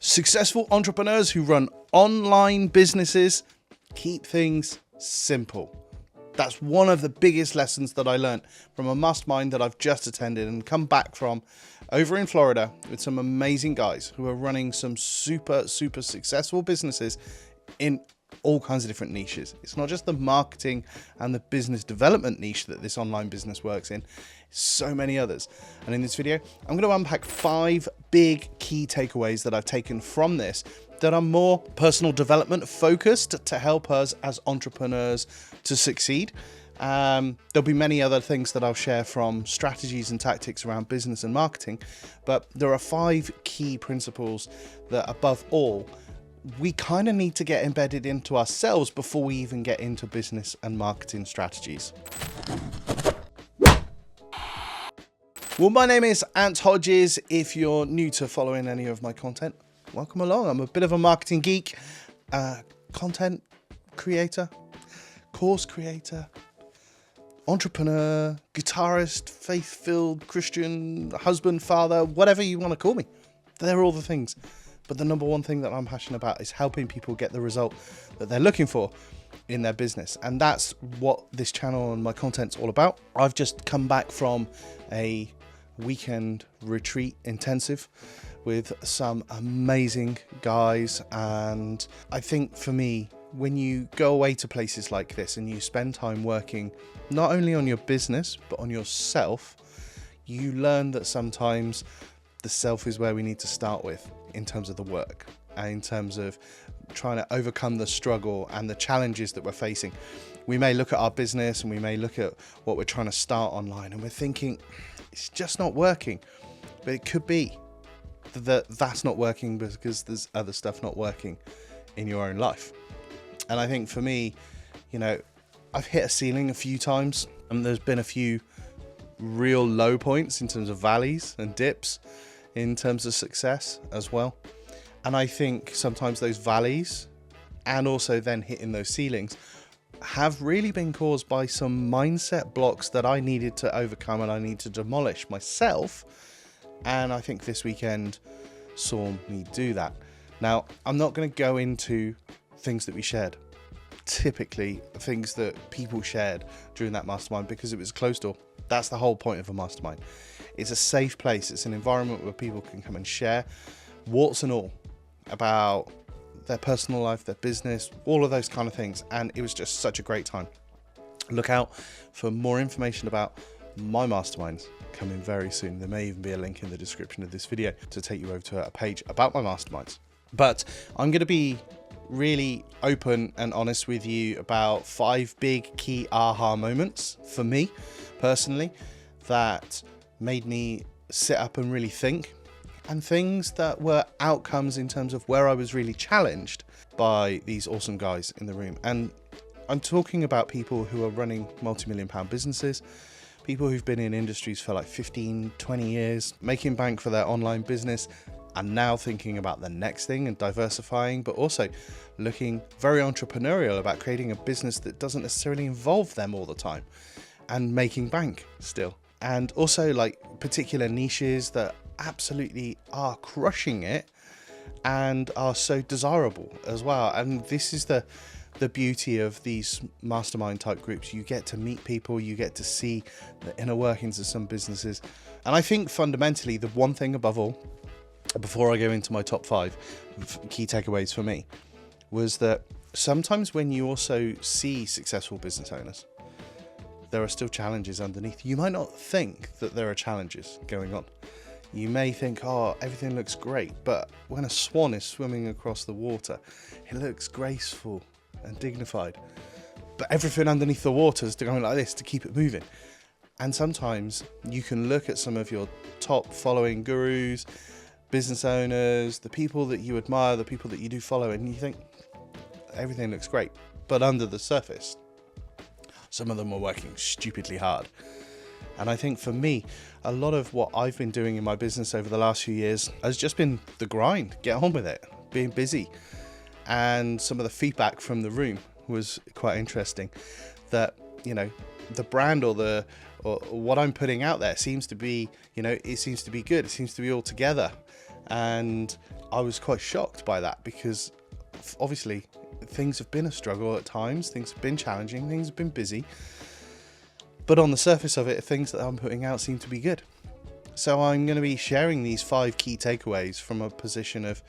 Successful entrepreneurs who run online businesses keep things simple. That's one of the biggest lessons that I learned from a mastermind that I've just attended and come back from over in Florida with some amazing guys who are running some super successful businesses in all kinds of different niches. It's not just the marketing and the business development niche that this online business works in, so many others. And in this video, I'm going to unpack 5 big key takeaways that I've taken from this that are more personal development focused to help us as entrepreneurs to succeed. There'll be many other things that I'll share from strategies and tactics around business and marketing, but there are 5 key principles that above all, we kind of need to get embedded into ourselves before we even get into business and marketing strategies. Well, my name is Hodges. If you're new to following any of my content, welcome along. I'm a bit of a marketing geek, content creator, course creator, entrepreneur, guitarist, faith-filled Christian, husband, father, whatever you want to call me. They're all the things. But the number one thing that I'm passionate about is helping people get the result that they're looking for in their business. And that's what this channel and my content's all about. I've just come back from a weekend retreat intensive with some amazing guys. And I think for me, when you go away to places like this and you spend time working not only on your business, but on yourself, you learn that sometimes the self is where we need to start with in terms of the work and in terms of trying to overcome the struggle and the challenges that we're facing. We may look at our business and we may look at what we're trying to start online and we're thinking it's just not working, but it could be that that's not working because there's other stuff not working in your own life. And I think for me, you know, I've hit a ceiling a few times and there's been a few real low points in terms of valleys and dips in terms of success as well. And I think sometimes those valleys and also then hitting those ceilings have really been caused by some mindset blocks that I needed to overcome and I need to demolish myself. And I think this weekend saw me do that. Now, I'm not going to go into things that we shared, typically things that people shared during that mastermind, because it was closed door. That's the whole point of a mastermind. It's a safe place. It's an environment where people can come and share warts and all about their personal life, their business, all of those kind of things. And it was just such a great time. Look out for more information about my masterminds coming very soon. There may even be a link in the description of this video to take you over to a page about my masterminds. But I'm going to be really open and honest with you about 5 big key aha moments for me personally that made me sit up and really think, and things that were outcomes in terms of where I was really challenged by these awesome guys in the room. And I'm talking about people who are running multi-million pound businesses, people who've been in industries for like 15, 20 years, making bank for their online business, and now thinking about the next thing and diversifying, but also looking very entrepreneurial about creating a business that doesn't necessarily involve them all the time and making bank still. And also like particular niches that absolutely are crushing it and are so desirable as well. And this is the beauty of these mastermind type groups. You get to meet people, you get to see the inner workings of some businesses. And I think fundamentally the one thing above all, before I go into my top 5 key takeaways for me, was that sometimes when you also see successful business owners, there are still challenges underneath. You might not think that there are challenges going on. You may think, oh, everything looks great, but when a swan is swimming across the water, it looks graceful and dignified, but everything underneath the water is going like this to keep it moving. And sometimes you can look at some of your top following gurus, business owners, the people that you admire, the people that you do follow, and you think everything looks great, but under the surface, some of them are working stupidly hard. And I think for me, a lot of what I've been doing in my business over the last few years has just been the grind, get on with it, being busy. And some of the feedback from the room was quite interesting, that, you know, the brand or what I'm putting out there seems to be, you know, it seems to be good. It seems to be all together. And I was quite shocked by that, because obviously things have been a struggle at times, things have been challenging, things have been busy, but on the surface of it, things that I'm putting out seem to be good. So I'm going to be sharing these 5 key takeaways from a position of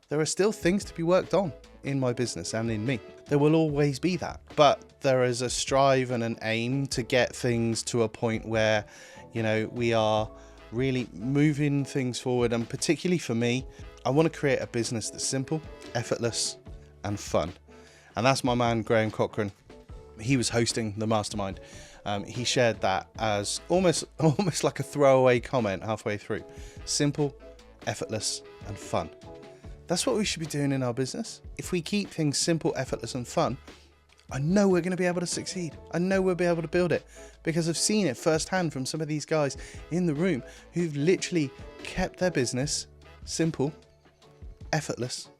there are still things to be worked on in my business and in me. There will always be that, but there is a strive and an aim to get things to a point where, you know, we are really moving things forward. And particularly for me, I want to create a business that's simple, effortless, and fun. And that's my man, Graham Cochran. He was hosting the mastermind. He shared that as almost like a throwaway comment halfway through. Simple, effortless, and fun. That's what we should be doing in our business. If we keep things simple, effortless, and fun, I know we're going to be able to succeed. I know we'll be able to build it, because I've seen it firsthand from some of these guys in the room who've literally kept their business simple, effortless,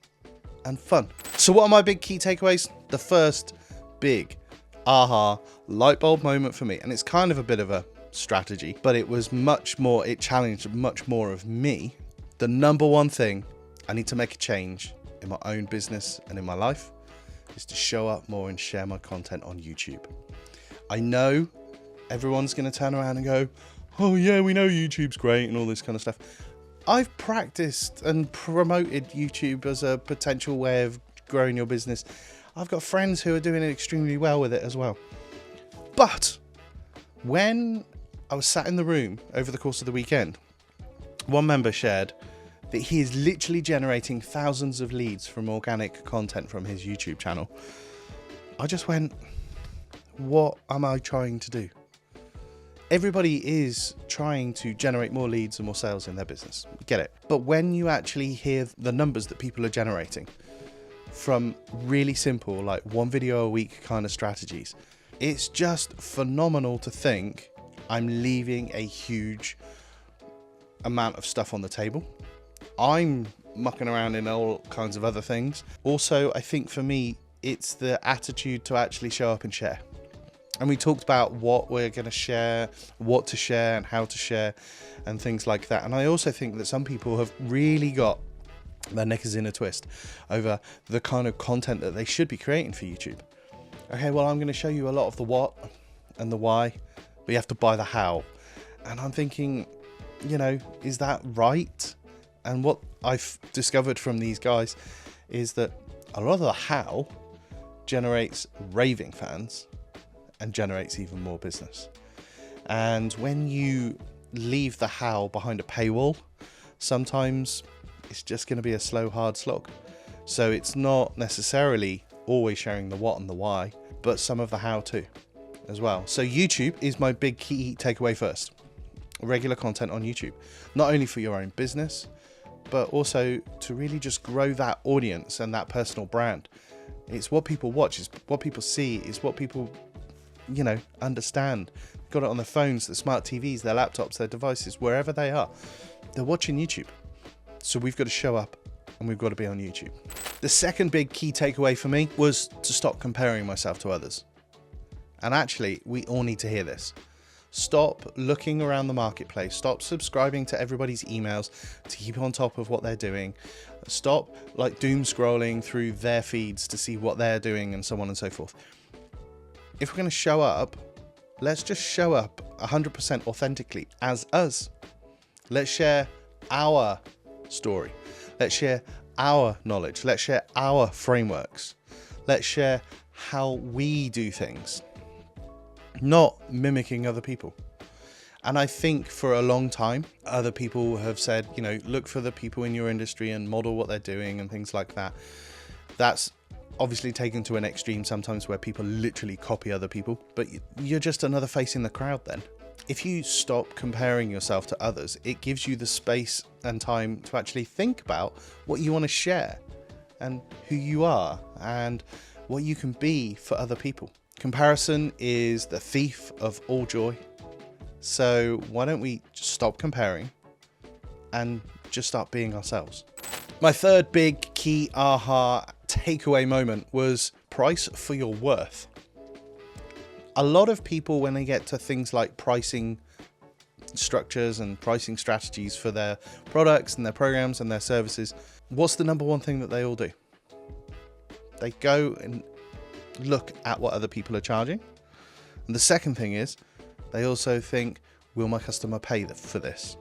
and fun. So what are my big key takeaways? The first big aha light bulb moment for me, and it's kind of a bit of a strategy, but it was much more, it challenged much more of me. The number one thing I need to make a change in my own business and in my life is to show up more and share my content on YouTube. I know everyone's going to turn around and go, oh yeah, we know YouTube's great and all this kind of stuff. I've practiced and promoted YouTube as a potential way of growing your business. I've got friends who are doing it extremely well with it as well. But when I was sat in the room over the course of the weekend, one member shared that he is literally generating thousands of leads from organic content from his YouTube channel. I just went, what am I trying to do? Everybody is trying to generate more leads and more sales in their business. Get it. But when you actually hear the numbers that people are generating from really simple, like 1 video a week kind of strategies, it's just phenomenal to think I'm leaving a huge amount of stuff on the table. I'm mucking around in all kinds of other things. Also, I think for me, it's the attitude to actually show up and share. And we talked about what we're going to share, what to share and how to share and things like that. And I also think that some people have really got their knickers in a twist over the kind of content that they should be creating for YouTube. Okay, well, I'm going to show you a lot of the what and the why, but you have to buy the how. And I'm thinking, you know, is that right? And what I've discovered from these guys is that a lot of the how generates raving fans and generates even more business. And when you leave the how behind a paywall, sometimes it's just going to be a slow, hard slog. So it's not necessarily always sharing the what and the why, but some of the how too as well. So YouTube is my big key takeaway first. Regular content on YouTube, not only for your own business, but also to really just grow that audience and that personal brand. It's what people watch, it's what people see, it's what people, you know, understand. Got it on their phones, their smart TVs, their laptops, their devices, wherever they are. They're watching YouTube. So we've got to show up and we've got to be on YouTube. The second big key takeaway for me was to stop comparing myself to others. And actually, we all need to hear this. Stop looking around the marketplace. Stop subscribing to everybody's emails to keep on top of what they're doing. Stop like doom scrolling through their feeds to see what they're doing and so on and so forth. If we're going to show up, let's just show up 100% authentically as us. Let's share our story. Let's share our knowledge. Let's share our frameworks. Let's share how we do things. Not mimicking other people. And I think for a long time, other people have said, you know, look for the people in your industry and model what they're doing and things like that. That's obviously taken to an extreme sometimes where people literally copy other people, but you're just another face in the crowd then. If you stop comparing yourself to others, it gives you the space and time to actually think about what you want to share and who you are and what you can be for other people. Comparison is the thief of all joy. So why don't we just stop comparing and just start being ourselves? My third big key aha takeaway moment was price for your worth. A lot of people, when they get to things like pricing structures and pricing strategies for their products and their programs and their services, what's the number one thing that they all do? They go and look at what other people are charging. And the second thing is, they also think, will my customer pay for this?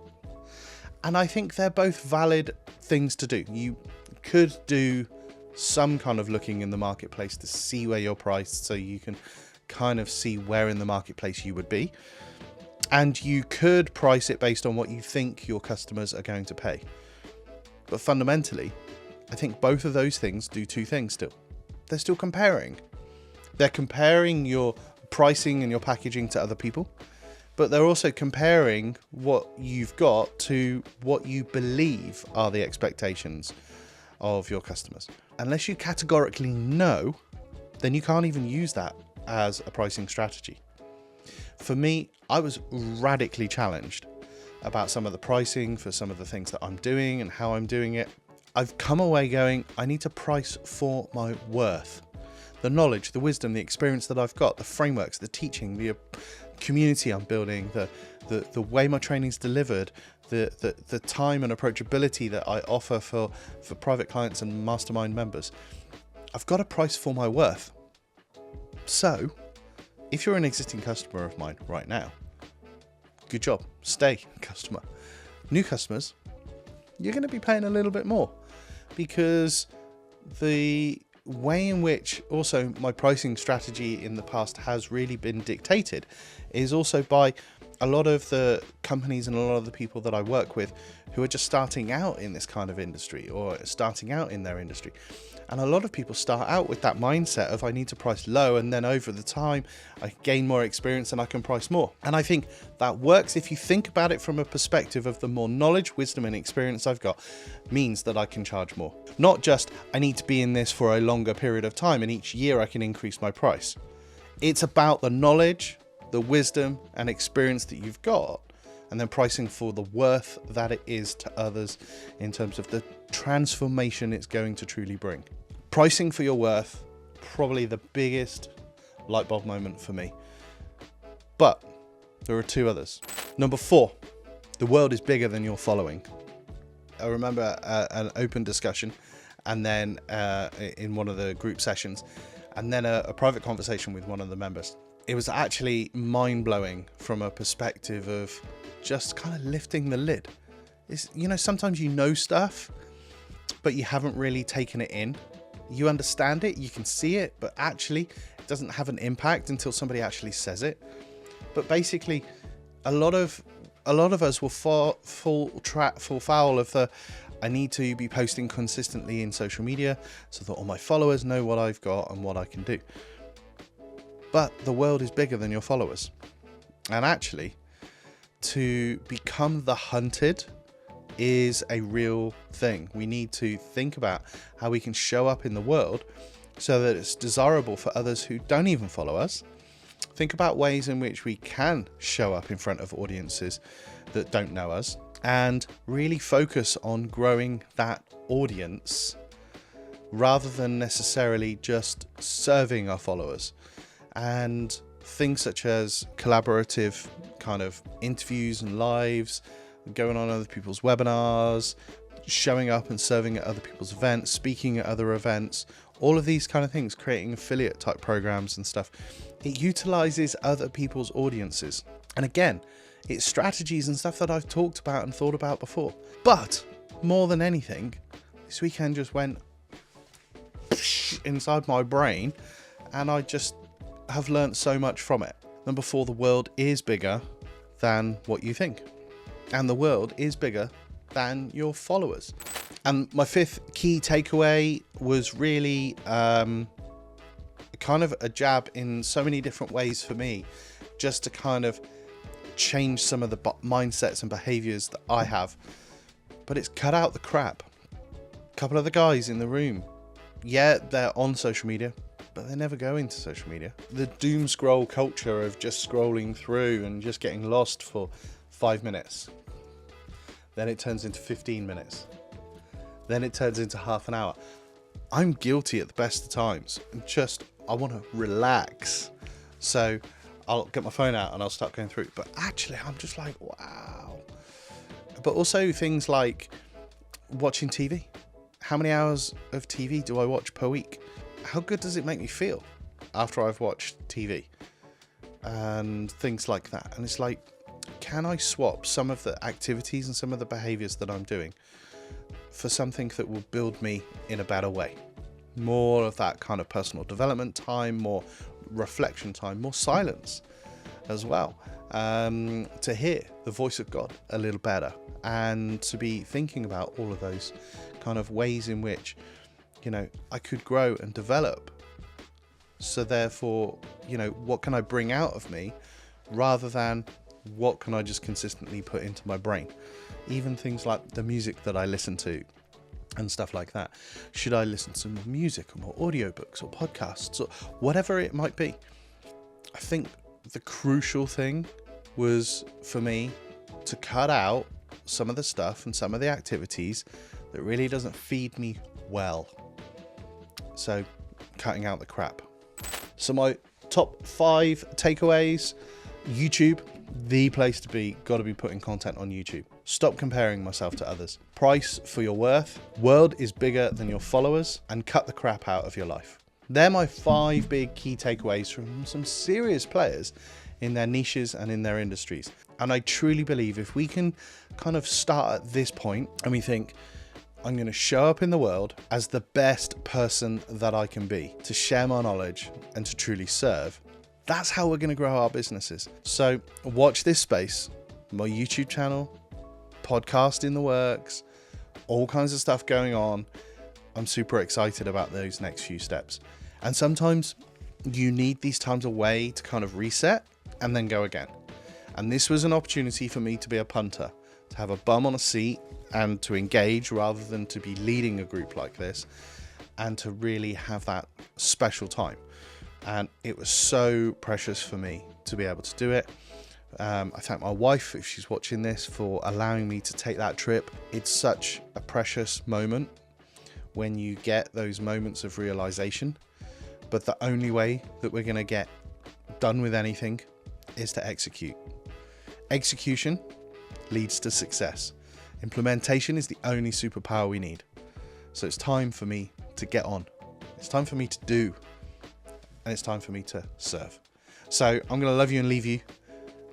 And I think they're both valid things to do. You could do some kind of looking in the marketplace to see where you're priced, so you can kind of see where in the marketplace you would be. And you could price it based on what you think your customers are going to pay. But fundamentally, I think both of those things do two things still. They're still comparing. They're comparing your pricing and your packaging to other people, but they're also comparing what you've got to what you believe are the expectations of your customers. Unless you categorically know, then you can't even use that as a pricing strategy. For me, I was radically challenged about some of the pricing for some of the things that I'm doing and how I'm doing it. I've come away going, I need to price for my worth. The knowledge, the wisdom, the experience that I've got, the frameworks, the teaching, the community I'm building, the way my training's delivered, the time and approachability that I offer for private clients and mastermind members. I've got to price for my worth. So, if you're an existing customer of mine right now, good job, stay customer. New customers, you're going to be paying a little bit more, because the way in which also my pricing strategy in the past has really been dictated is also by a lot of the companies and a lot of the people that I work with who are just starting out in this kind of industry or starting out in their industry. And a lot of people start out with that mindset of, I need to price low, and then over the time I gain more experience and I can price more. And I think that works if you think about it from a perspective of the more knowledge, wisdom and experience I've got means that I can charge more. Not just, I need to be in this for a longer period of time and each year I can increase my price. It's about the knowledge, the wisdom and experience that you've got, and then pricing for the worth that it is to others in terms of the transformation it's going to truly bring. Pricing for your worth, probably the biggest light bulb moment for me. But there are two others. Number 4, the world is bigger than your following. I remember an open discussion, and then in one of the group sessions, and then a private conversation with one of the members. It was actually mind-blowing from a perspective of just kind of lifting the lid. It's, sometimes you know stuff, but you haven't really taken it in. You understand it, you can see it, but actually it doesn't have an impact until somebody actually says it. But basically, a lot of us will fall foul of the, I need to be posting consistently in social media so that all my followers know what I've got and what I can do. But the world is bigger than your followers. And actually, to become the hunted is a real thing. We need to think about how we can show up in the world so that it's desirable for others who don't even follow us. Think about ways in which we can show up in front of audiences that don't know us, and really focus on growing that audience rather than necessarily just serving our followers. And things such as collaborative kind of interviews and lives, going on other people's webinars, showing up and serving at other people's events, speaking at other events, all of these kind of things, creating affiliate type programs and stuff. It utilizes other people's audiences. And again, it's strategies and stuff that I've talked about and thought about before. But more than anything, this weekend just went inside my brain, and I just have learned so much from it. Number 4, the world is bigger than what you think. And the world is bigger than your followers. And my 5th key takeaway was really kind of a jab in so many different ways for me, just to kind of change some of the mindsets and behaviors that I have. But it's cut out the crap. A couple of the guys in the room, yeah, they're on social media, but they never go into social media. The doom scroll culture of just scrolling through and just getting lost for 5 minutes. Then it turns into 15 minutes. Then it turns into half an hour. I'm guilty at the best of times. I want to relax. So I'll get my phone out and I'll start going through it. But actually, I'm just like, wow. But also things like watching TV. How many hours of TV do I watch per week? How good does it make me feel after I've watched TV? And things like that. And it's like, can I swap some of the activities and some of the behaviors that I'm doing for something that will build me in a better way? More of that kind of personal development time, more reflection time, more silence as well, to hear the voice of God a little better, and to be thinking about all of those kind of ways in which, you know, I could grow and develop. So therefore, you know, what can I bring out of me rather than what can I just consistently put into my brain? Even things like the music that I listen to and stuff like that. Should I listen to more music or more audiobooks or podcasts or whatever it might be? I think the crucial thing was for me to cut out some of the stuff and some of the activities that really doesn't feed me well. So cutting out the crap. So my top 5 takeaways: YouTube, the place to be. Got to be putting content on YouTube. Stop comparing myself to others. Price for your worth. World is bigger than your followers. And cut the crap out of your life. They're my 5 big key takeaways from some serious players in their niches and in their industries. And I truly believe if we can kind of start at this point and we think, I'm going to show up in the world as the best person that I can be, to share my knowledge and to truly serve, that's how we're going to grow our businesses. So watch this space. My YouTube channel, podcast in the works, all kinds of stuff going on. I'm super excited about those next few steps. And sometimes you need these times away to kind of reset and then go again. And this was an opportunity for me to be a punter, to have a bum on a seat and to engage rather than to be leading a group like this, and to really have that special time. And it was so precious for me to be able to do it. I thank my wife, if she's watching this, for allowing me to take that trip. It's such a precious moment when you get those moments of realization. But the only way that we're going to get done with anything is to execute. Execution leads to success. Implementation is the only superpower we need. So it's time for me to get on. It's time for me to do. And it's time for me to serve. So I'm going to love you and leave you.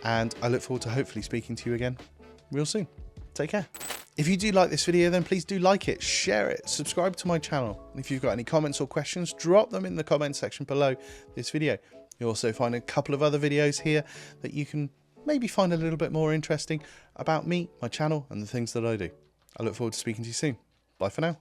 And I look forward to hopefully speaking to you again real soon. Take care. If you do like this video, then please do like it, share it, subscribe to my channel. And if you've got any comments or questions, drop them in the comment section below this video. You'll also find a couple of other videos here that you can maybe find a little bit more interesting about me, my channel, and the things that I do. I look forward to speaking to you soon. Bye for now.